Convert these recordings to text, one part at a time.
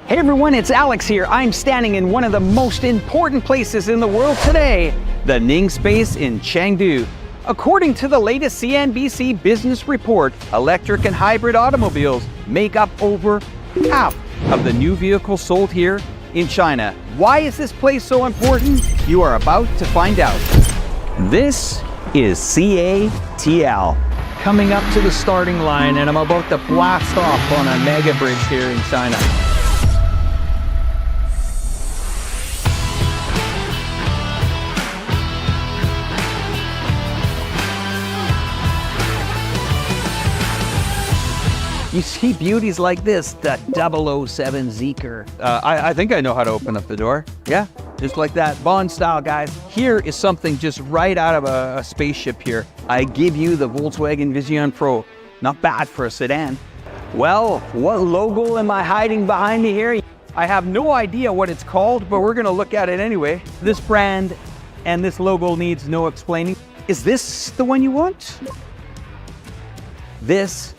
Hey everyone, it's Alex here. I'm standing in one of the most important places in the world today, the Ning Space in Chengdu. According to the latest CNBC business report, electric and hybrid automobiles make up over half of the new vehicles sold here in China. Why is this place so important? You are about to find out. This is CATL. Coming up to the starting line, and I'm about to blast off on a mega bridge here in China. You see beauties like this, the 007 Zeekr. I think I know how to open up the door. Yeah, just like that, Bond style, guys. Here is something just right out of a spaceship here. I give you the Volkswagen Vision Pro. Not bad for a sedan. Well, what logo am I hiding behind me here? I have no idea what it's called, but we're gonna look at it anyway. This brand and this logo needs no explaining. Is this the one you want? This,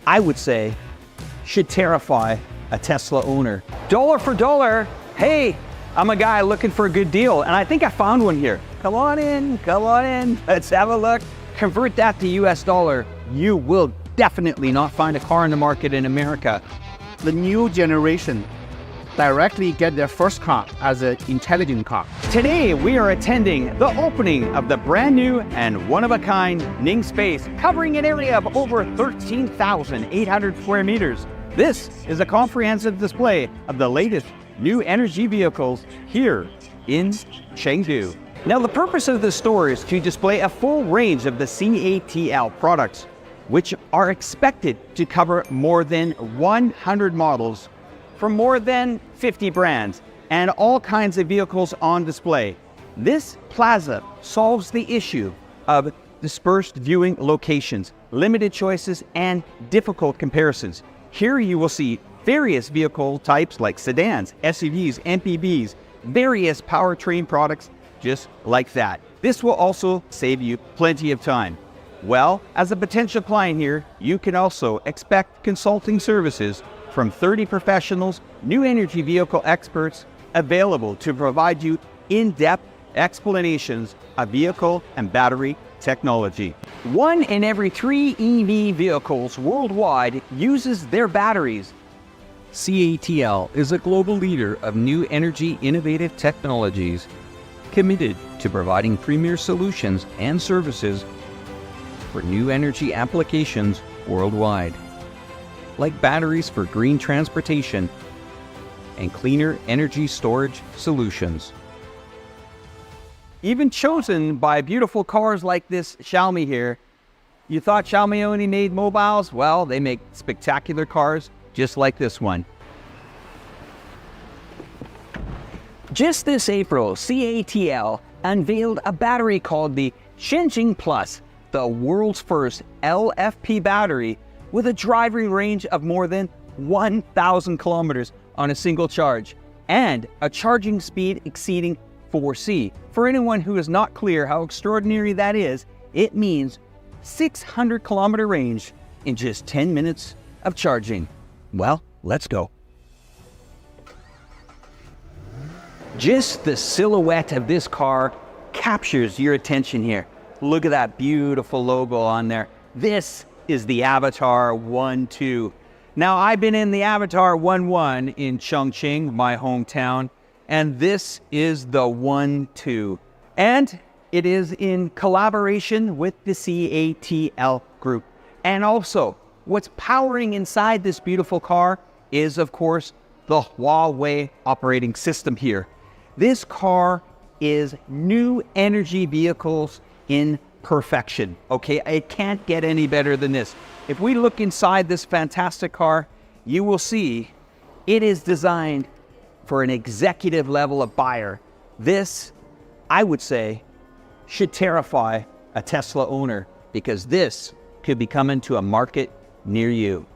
I would say, should terrify a Tesla owner. Dollar for dollar. Hey, I'm a guy looking for a good deal, and I think I found one here. Come on in, let's have a look. Convert that to US dollar. You will definitely not find a car in the market in America. The new generation directly get their first car as an intelligent car. Today, we are attending the opening of the brand new and one-of-a-kind Ning Space, covering an area of over 13,800 square meters. This is a comprehensive display of the latest new energy vehicles here in Chengdu. Now, the purpose of this store is to display a full range of the CATL products, which are expected to cover more than 100 models from more than 50 brands and all kinds of vehicles on display. This plaza solves the issue of dispersed viewing locations, limited choices, and difficult comparisons. Here you will see various vehicle types like sedans, SUVs, MPVs, various powertrain products just like that. This will also save you plenty of time. Well, as a potential client here, you can also expect consulting services from 30 professionals, new energy vehicle experts available to provide you in-depth explanations of vehicle and battery technology. 1 in every 3 EV vehicles worldwide uses their batteries. CATL is a global leader of new energy innovative technologies, committed to providing premier solutions and services for new energy applications worldwide, like batteries for green transportation and cleaner energy storage solutions. Even chosen by beautiful cars like this Xiaomi here. You thought Xiaomi only made mobiles? Well, they make spectacular cars just like this one. Just this April, CATL unveiled a battery called the Chendhu Plus, the world's first LFP battery with a driving range of more than 1,000 kilometers on a single charge and a charging speed exceeding 4C. For anyone who is not clear how extraordinary that is, it means 600 kilometer range in just 10 minutes of charging. Well, let's go. Just the silhouette of this car captures your attention here. Look at that beautiful logo on there. This is the Avatar 1.2. Now, I've been in the Avatar 1.1 in Chongqing, my hometown, and this is the 1.2. And it is in collaboration with the CATL group. And also, what's powering inside this beautiful car is, of course, the Huawei operating system here. This car is new energy vehicles in perfection. Okay, it can't get any better than this. If we look inside this fantastic car, you will see it is designed for an executive level of buyer. This, I would say, should terrify a Tesla owner, because this could be coming to a market near you.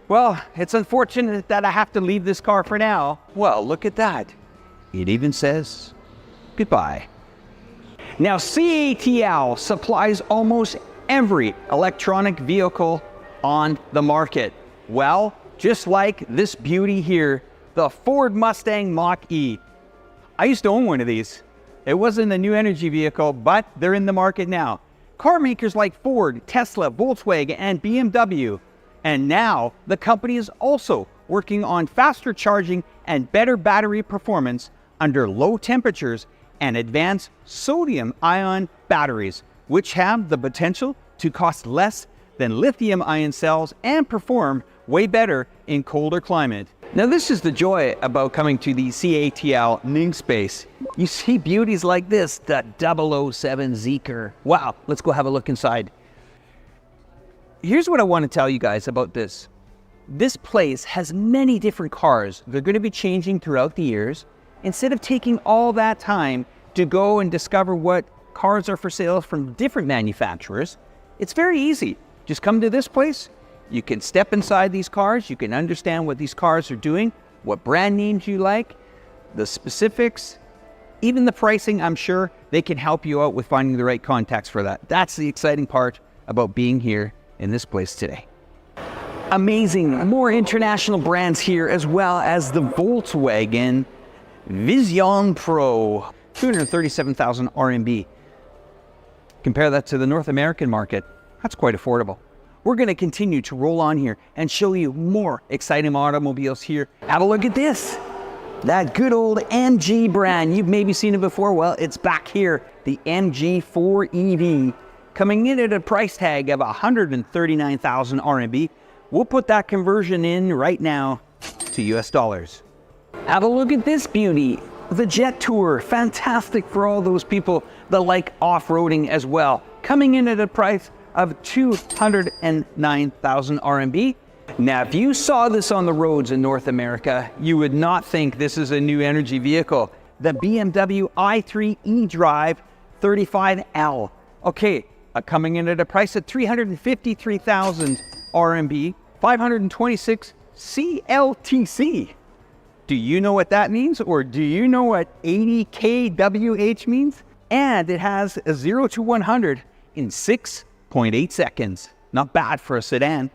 Well, it's unfortunate that I have to leave this car for now. Well, look at that. It even says goodbye. Now, CATL supplies almost every electronic vehicle on the market. Well, just like this beauty here, the Ford Mustang Mach-E. I used to own one of these. It wasn't a new energy vehicle, but they're in the market now. Car makers like Ford, Tesla, Volkswagen, and BMW. And now the company is also working on faster charging and better battery performance under low temperatures and advanced sodium-ion batteries, which have the potential to cost less than lithium-ion cells and perform way better in colder climate. Now this is the joy about coming to the CATL Ning Space. You see beauties like this, the 007 Zeekr. Wow, let's go have a look inside. Here's what I want to tell you guys about this. This place has many different cars. They're going to be changing throughout the years. Instead of taking all that time to go and discover what cars are for sale from different manufacturers, it's very easy. Just come to this place. You can step inside these cars. You can understand what these cars are doing, what brand names you like, the specifics, even the pricing. I'm sure they can help you out with finding the right contacts for that. That's the exciting part about being here in this place today. Amazing, more international brands here, as well as the Volkswagen Vision Pro, 237,000 RMB. Compare that to the North American market, that's quite affordable. We're going to continue to roll on here and show you more exciting automobiles here. Have a look at this. That good old MG brand. You've maybe seen it before. Well, it's back here. The MG4 EV coming in at a price tag of 139,000 RMB. We'll put that conversion in right now to US dollars. Have a look at this beauty. The Jet Tour, fantastic for all those people that like off-roading as well. Coming in at a price of 209,000 RMB. Now, if you saw this on the roads in North America, you would not think this is a new energy vehicle. The BMW i3 eDrive 35L. Okay, coming in at a price of 353,000 RMB, 526 CLTC. Do you know what that means? Or do you know what 80 kWh means? And it has a 0 to 100 in 6.8 seconds. Not bad for a sedan.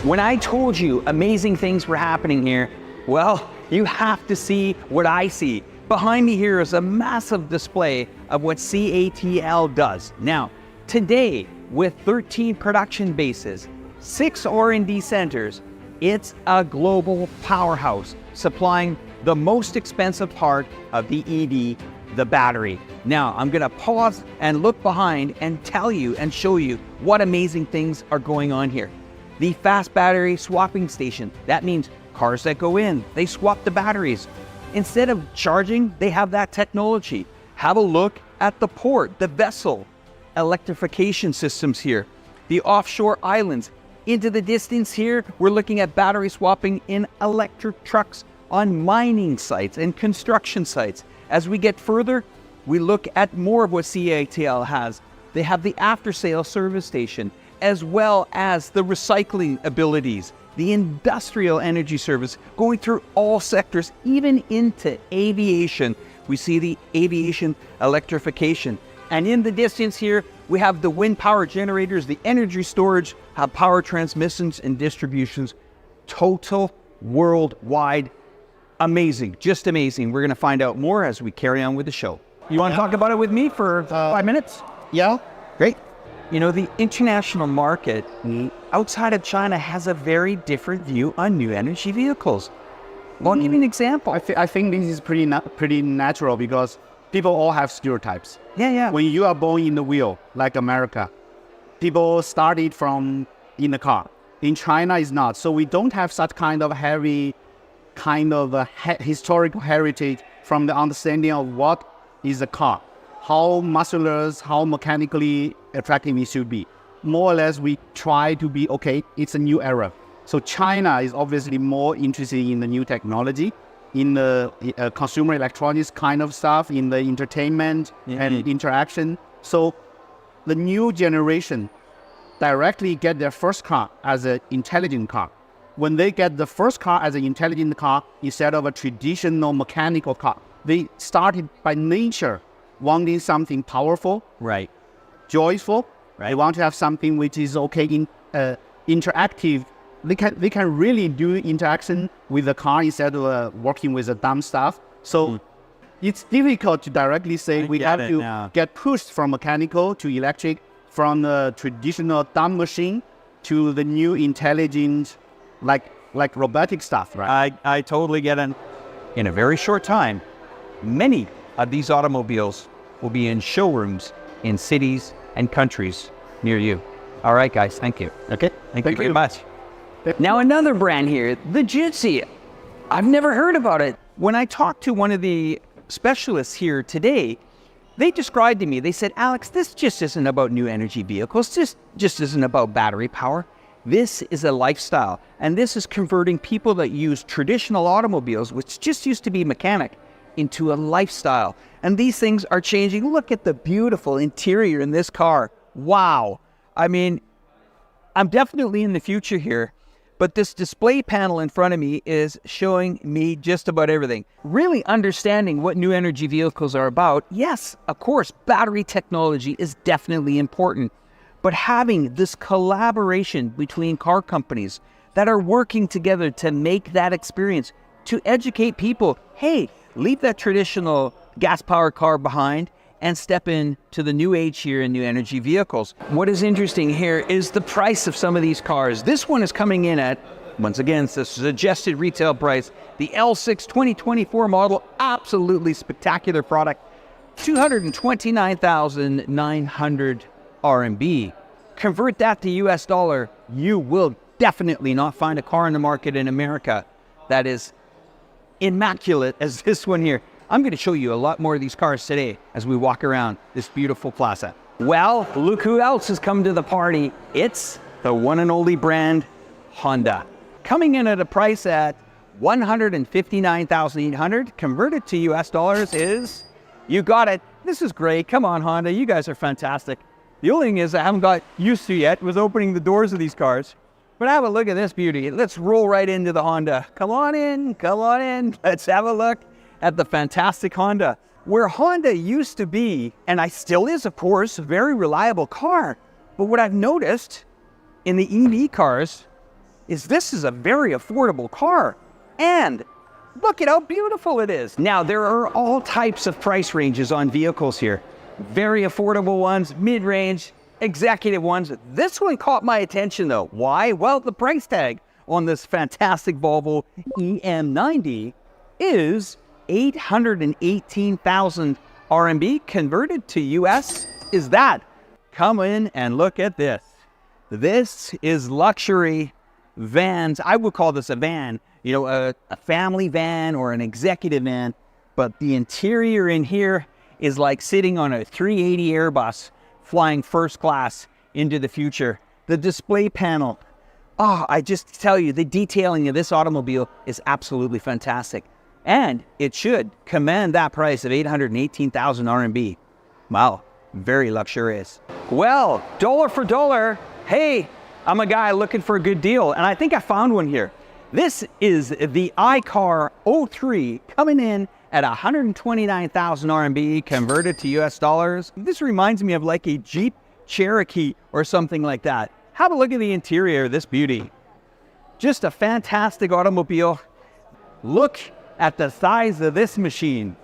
When I told you amazing things were happening here, well, you have to see what I see. Behind me here is a massive display of what CATL does. Now, today, with 13 production bases, 6 R&D centers, it's a global powerhouse, supplying the most expensive part of the EV, the battery. Now, I'm gonna pause and look behind and tell you and show you what amazing things are going on here. The fast battery swapping station, that means cars that go in, they swap the batteries. Instead of charging, they have that technology. Have a look at the port, the vessel, electrification systems here, the offshore islands. Into the distance here, we're looking at battery swapping in electric trucks on mining sites and construction sites. As we get further, we look at more of what CATL has. They have the after-sale service station, as well as the recycling abilities, the industrial energy service, going through all sectors, even into aviation. We see the aviation electrification. And in the distance here, we have the wind power generators, the energy storage, power transmissions and distributions. Total worldwide. Amazing, just amazing. We're gonna find out more as we carry on with the show. You wanna talk about it with me for 5 minutes? Yeah. Great. You know, the international market outside of China has a very different view on new energy vehicles. I'll give you an example. I think this is pretty natural because people all have stereotypes. Yeah. When you are born in the wheel, like America, people started from in the car. In China, it's not. So we don't have such kind of heavy, historical heritage from the understanding of what is a car, how muscular, how mechanically attractive it should be. More or less, we try to be, okay, it's a new era. So China is obviously more interested in the new technology, in the consumer electronics kind of stuff, in the entertainment and interaction. So the new generation directly get their first car as an intelligent car. When they get the first car as an intelligent car instead of a traditional mechanical car, they started by nature wanting something powerful, Right. joyful. Right. They want to have something which is okay in interactive they can really do interaction with the car instead of working with the dumb stuff. So it's difficult to directly say we have to get pushed from mechanical to electric, from the traditional dumb machine to the new intelligent, like robotic stuff, right? I totally get it. In a very short time, many of these automobiles will be in showrooms in cities and countries near you. All right, guys, thank you. Okay, Thank you very much. Now another brand here, the Jitsi. I've never heard about it. When I talked to one of the specialists here today, they described to me, they said, Alex, this just isn't about new energy vehicles. This just isn't about battery power. This is a lifestyle. And this is converting people that use traditional automobiles, which just used to be mechanic, into a lifestyle. And these things are changing. Look at the beautiful interior in this car. Wow. I mean, I'm definitely in the future here, but this display panel in front of me is showing me just about everything. Really understanding what new energy vehicles are about. Yes, of course, battery technology is definitely important, but having this collaboration between car companies that are working together to make that experience, to educate people, hey, leave that traditional gas-powered car behind and step into the new age here in new energy vehicles. What is interesting here is the price of some of these cars. This one is coming in at, once again, it's the suggested retail price. The L6 2024 model, absolutely spectacular product, 229,900 RMB. Convert that to US dollar, you will definitely not find a car in the market in America that is immaculate as this one here. I'm going to show you a lot more of these cars today as we walk around this beautiful plaza. Well, look who else has come to the party. It's the one and only brand, Honda. Coming in at a price at $159,800, converted to US dollars is, you got it. This is great. Come on, Honda. You guys are fantastic. The only thing is I haven't got used to yet was opening the doors of these cars. But have a look at this beauty. Let's roll right into the Honda. Come on in, come on in. Let's have a look at the fantastic Honda. Where Honda used to be, and I still is, of course, a very reliable car. But what I've noticed in the EV cars is this is a very affordable car. And look at how beautiful it is. Now, there are all types of price ranges on vehicles here. Very affordable ones, mid-range, executive ones. This one caught my attention though. Why? Well, the price tag on this fantastic Volvo EM90 is 818,000 RMB. Converted to US is that. Come in and look at this. This is luxury vans. I would call this a van, you know, a family van or an executive van, but the interior in here is like sitting on a 380 Airbus flying first class into the future. The display panel, I just tell you, the detailing of this automobile is absolutely fantastic. And it should command that price of 818,000 RMB. Wow, very luxurious. Well, dollar for dollar, hey, I'm a guy looking for a good deal, and I think I found one here. This is the iCar 03 coming in at 129,000 RMB converted to US dollars. This reminds me of like a Jeep Cherokee or something like that. Have a look at the interior of this beauty. Just a fantastic automobile. Look at the size of this machine.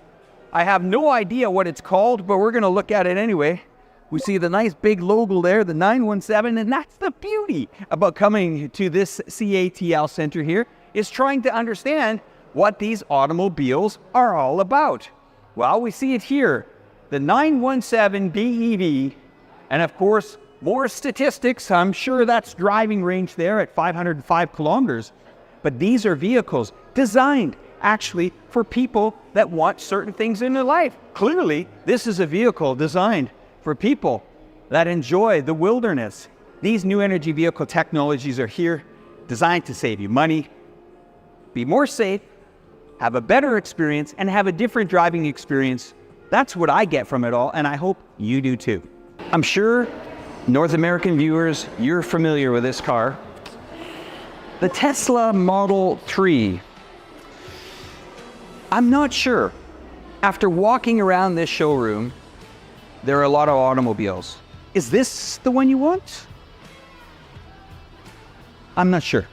I have no idea what it's called, but we're gonna look at it anyway. We see the nice big logo there, the 917, and that's the beauty about coming to this CATL center here, is trying to understand what these automobiles are all about. Well, we see it here, the 917 BEV, and of course, more statistics. I'm sure that's driving range there at 505 kilometers, but these are vehicles designed actually for people that want certain things in their life. Clearly, this is a vehicle designed for people that enjoy the wilderness. These new energy vehicle technologies are here designed to save you money, be more safe, have a better experience, and have a different driving experience. That's what I get from it all, and I hope you do too. I'm sure North American viewers, you're familiar with this car. The Tesla Model 3. I'm not sure. After walking around this showroom, there are a lot of automobiles. Is this the one you want? I'm not sure.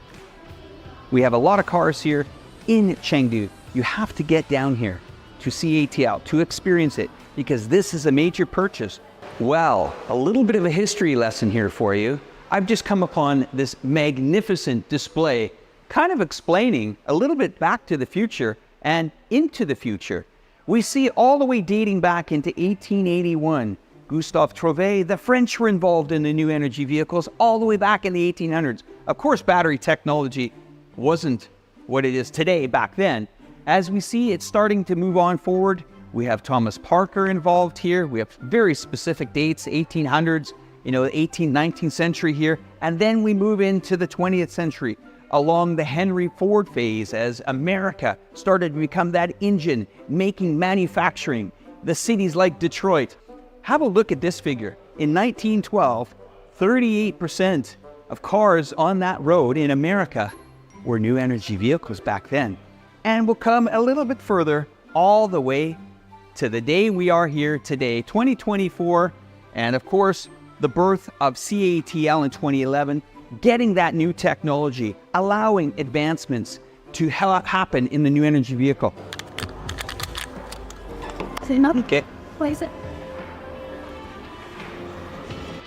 We have a lot of cars here in Chengdu. You have to get down here to CATL to experience it because this is a major purchase. Well, a little bit of a history lesson here for you. I've just come upon this magnificent display kind of explaining a little bit back to the future and into the future. We see all the way dating back into 1881. Gustave Trouvé, the French were involved in the new energy vehicles all the way back in the 1800s. Of course, battery technology wasn't what it is today back then. As we see it's starting to move on forward, we have Thomas Parker involved here. We have very specific dates, 1800s, the 18th, 19th century here. And then we move into the 20th century along the Henry Ford phase as America started to become that engine making manufacturing. The cities like Detroit. Have a look at this figure. In 1912, 38% of cars on that road in America were new energy vehicles back then. And we'll come a little bit further all the way to the day we are here today, 2024. And of course, the birth of CATL in 2011, getting that new technology, allowing advancements to happen in the new energy vehicle. Okay. What is it?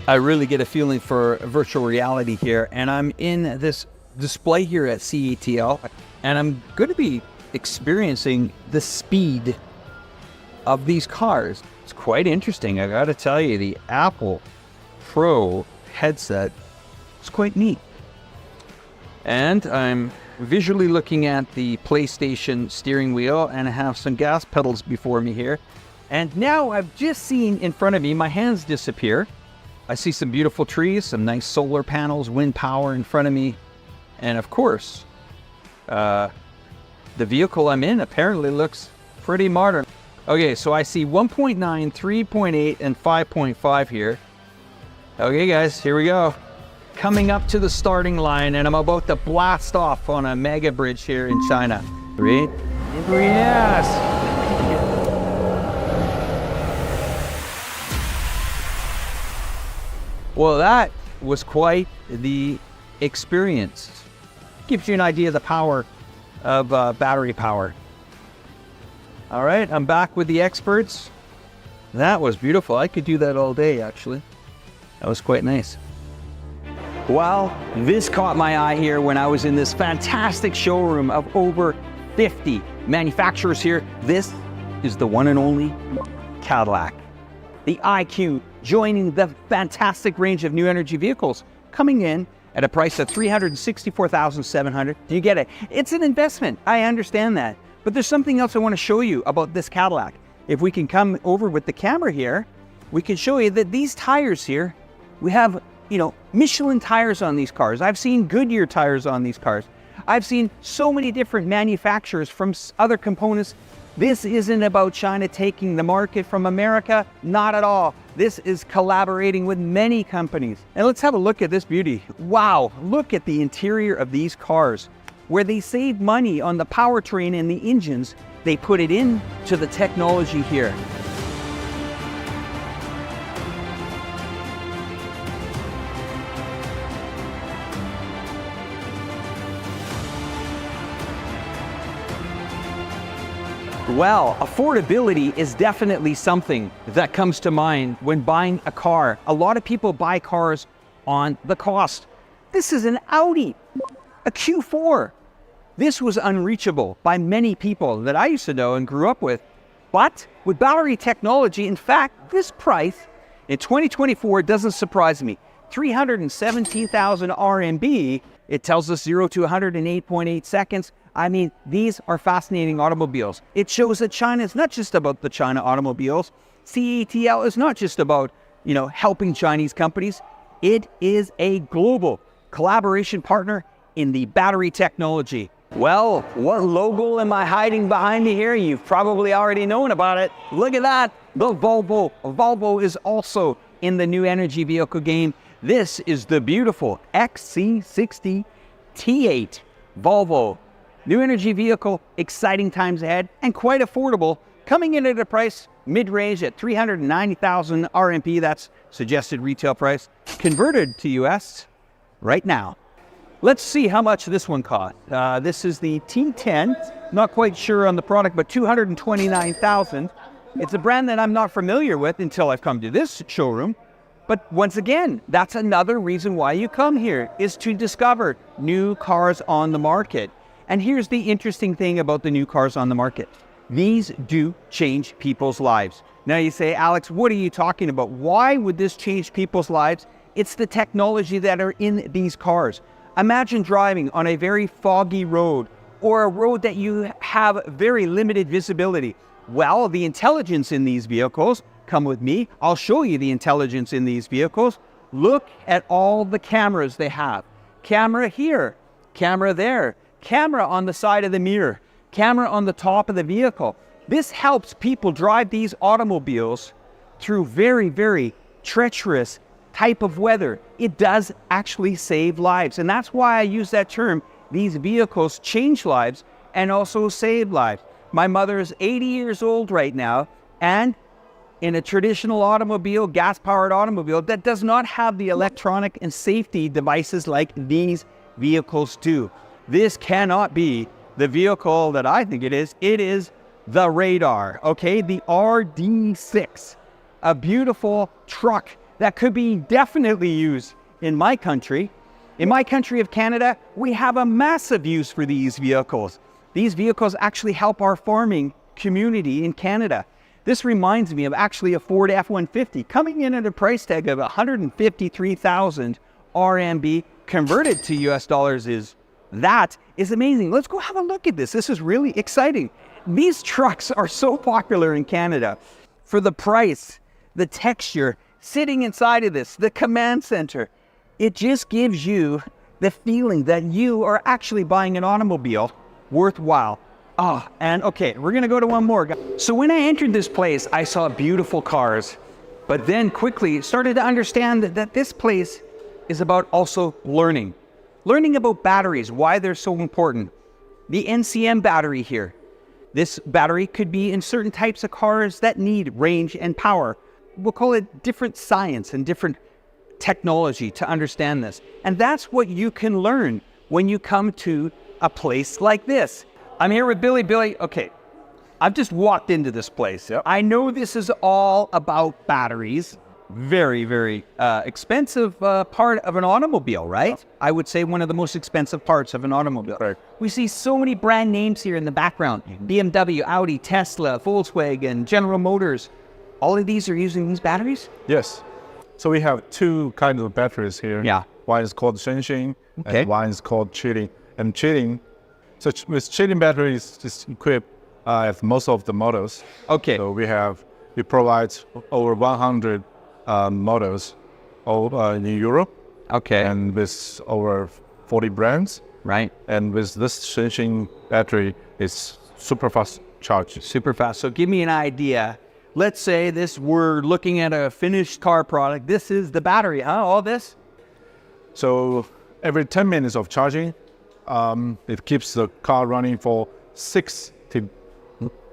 I really get a feeling for virtual reality here, and I'm in this display here at CATL, and I'm going to be experiencing the speed of these cars. It's quite interesting. I got to tell you, the Apple Pro headset is quite neat. And I'm visually looking at the PlayStation steering wheel, and I have some gas pedals before me here. And now I've just seen in front of me, my hands disappear. I see some beautiful trees, some nice solar panels, wind power in front of me. And of course, the vehicle I'm in apparently looks pretty modern. Okay, so I see 1.9, 3.8, and 5.5 here. Okay guys, here we go. Coming up to the starting line, and I'm about to blast off on a mega bridge here in China. Three, yes! Well, that was quite the experience. Gives you an idea of the power of battery power. All right, I'm back with the experts. That was beautiful. I could do that all day, actually. That was quite nice. Well, this caught my eye here when I was in this fantastic showroom of over 50 manufacturers here. This is the one and only Cadillac. The IQ joining the fantastic range of new energy vehicles, coming in at a price of $364,700. Do you get it? It's an investment. I understand that. But there's something else I want to show you about this Cadillac. If we can come over with the camera here, we can show you that these tires here, we have, Michelin tires on these cars. I've seen Goodyear tires on these cars. I've seen so many different manufacturers from other components. This isn't about China taking the market from America, not at all. This is collaborating with many companies. And let's have a look at this beauty. Wow, look at the interior of these cars. Where they save money on the powertrain and the engines, they put it into the technology here. Well, affordability is definitely something that comes to mind when buying a car. A lot of people buy cars on the cost. This is an Audi, a Q4. This was unreachable by many people that I used to know and grew up with. But with battery technology, in fact, this price in 2024 doesn't surprise me. 317,000 RMB. It tells us 0 to 108.8 seconds. I mean, these are fascinating automobiles. It shows that China is not just about the China automobiles. CATL is not just about, helping Chinese companies. It is a global collaboration partner in the battery technology. Well, what logo am I hiding behind me here? You've probably already known about it. Look at that, the Volvo. Volvo is also in the new energy vehicle game. This is the beautiful XC60 T8 Volvo. New energy vehicle, exciting times ahead, and quite affordable, coming in at a price mid-range at 390,000 RMB. That's suggested retail price, converted to US right now. Let's see how much this one cost. This is the T10. Not quite sure on the product, but $229,000. It's a brand that I'm not familiar with until I've come to this showroom. But once again, that's another reason why you come here, is to discover new cars on the market. And here's the interesting thing about the new cars on the market. These do change people's lives. Now you say, Alex, what are you talking about? Why would this change people's lives? It's the technology that are in these cars. Imagine driving on a very foggy road or a road that you have very limited visibility. Well, the intelligence in these vehicles, come with me, I'll show you the intelligence in these vehicles. Look at all the cameras they have. Camera here, camera there, camera on the side of the mirror, camera on the top of the vehicle. This helps people drive these automobiles through very, very treacherous type of weather. It does actually save lives. And that's why I use that term. These vehicles change lives and also save lives. My mother is 80 years old right now, and in a traditional automobile, gas-powered automobile, that does not have the electronic and safety devices like these vehicles do. This cannot be the vehicle that I think it is. It is the Radar, okay? The RD6, a beautiful truck that could be definitely used in my country. In my country of Canada, we have a massive use for these vehicles. These vehicles actually help our farming community in Canada. This reminds me of actually a Ford F-150 coming in at a price tag of 153,000 RMB. Converted to US dollars is amazing. Let's go have a look at this. This is really exciting. These trucks are so popular in Canada for the price, the texture, sitting inside of this, the command center. It just gives you the feeling that you are actually buying an automobile worthwhile. And okay, we're gonna go to one more. So when I entered this place, I saw beautiful cars, but then quickly started to understand that this place is about also learning. Learning about batteries, why they're so important. The NCM battery here. This battery could be in certain types of cars that need range and power. We'll call it different science and different technology to understand this. And that's what you can learn when you come to a place like this. I'm here with Billy. Billy, okay, I've just walked into this place. Yep. I know this is all about batteries. Very, very expensive part of an automobile, right? Yep. I would say one of the most expensive parts of an automobile. Right. We see so many brand names here in the background. BMW, Audi, Tesla, Volkswagen, General Motors. All of these are using these batteries? Yes. So we have two kinds of batteries here. Yeah. One is called Chendhu, okay, and one is called Chendhu. And Chendhu, so with Chendhu batteries is equipped as most of the models. Okay. So we provide over 100 models in Europe. Okay. And with over 40 brands. Right. And with this Chendhu battery, it's super fast charge. Super fast. So give me an idea. Let's say we're looking at a finished car product. This is the battery, huh? All this? So every 10 minutes of charging, it keeps the car running for 60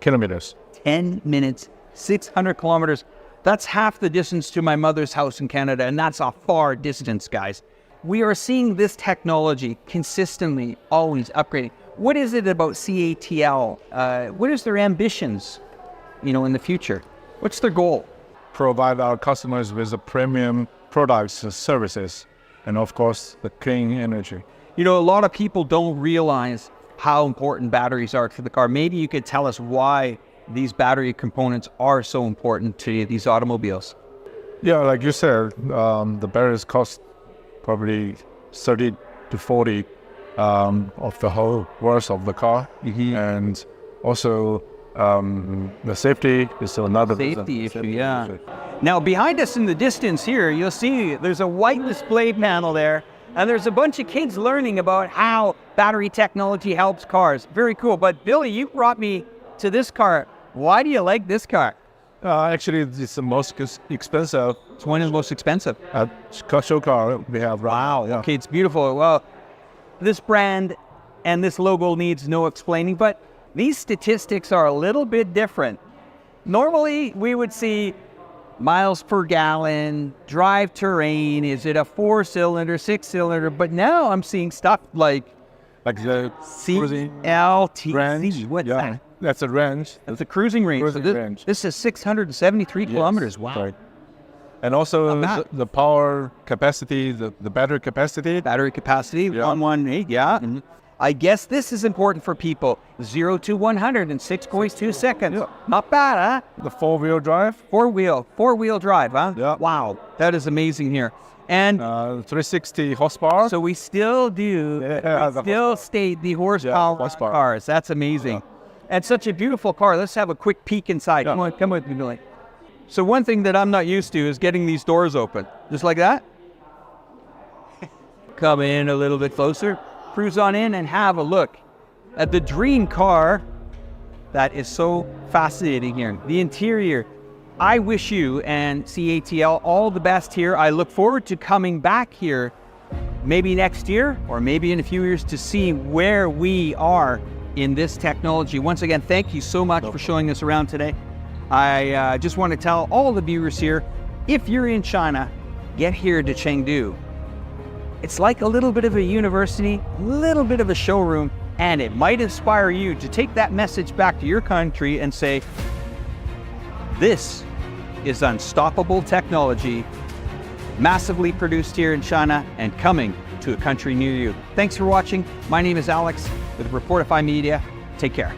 kilometers. 10 minutes, 600 kilometers. That's half the distance to my mother's house in Canada, and that's a far distance, guys. We are seeing this technology consistently, always upgrading. What is it about CATL? What is their ambitions, in the future? What's their goal? Provide our customers with the premium products and services, and of course, the clean energy. A lot of people don't realize how important batteries are to the car. Maybe you could tell us why these battery components are so important to these automobiles. Yeah, like you said, the batteries cost probably 30 to 40 of the whole worth of the car. Mm-hmm. And also the safety is another safety issue, yeah. Now behind us in the distance here, you'll see there's a white display panel there, and there's a bunch of kids learning about how battery technology helps cars. Very cool. But Billy, you brought me to this car. Why do you like this car? Actually, it's the most expensive. It's one of the most expensive. Show car we have. Wow. Yeah. Okay, it's beautiful. Well, this brand and this logo needs no explaining, but these statistics are a little bit different. Normally, we would see miles per gallon, drive terrain, is it a 4-cylinder, 6-cylinder? But now I'm seeing stuff like the cruising CLTC. range. What's that? That's a range. That's a cruising range. Cruising So range. this is 673 kilometers. Wow. Right. And also Not bad. the power capacity, the battery capacity. Battery capacity, Yeah. 118, yeah. I guess this is important for people. 0 to 100 in 6.2 seconds. Not bad, huh? The 4-wheel drive, Four-wheel drive, huh? Yeah. Wow, that is amazing here. And 360 horsepower. so we still do, Yeah, we the still state the horsepower, horsepower. cars. That's amazing. And such a beautiful car. Let's have a quick peek inside. Yeah. Come with me, Billy. So one thing that I'm not used to is getting these doors open. Just like that. Come in a little bit closer. Cruise on in and have a look at the dream car that is so fascinating here. The interior. I wish you and CATL all the best here. I look forward to coming back here maybe next year or maybe in a few years to see where we are in this technology. Once again, thank you so much for showing us around today. I just want to tell all the viewers here, if you're in China, get here to Chengdu. It's like a little bit of a university, a little bit of a showroom, and it might inspire you to take that message back to your country and say, this is unstoppable technology, massively produced here in China and coming to a country near you. Thanks for watching. My name is Alex with Reportify Media. Take care.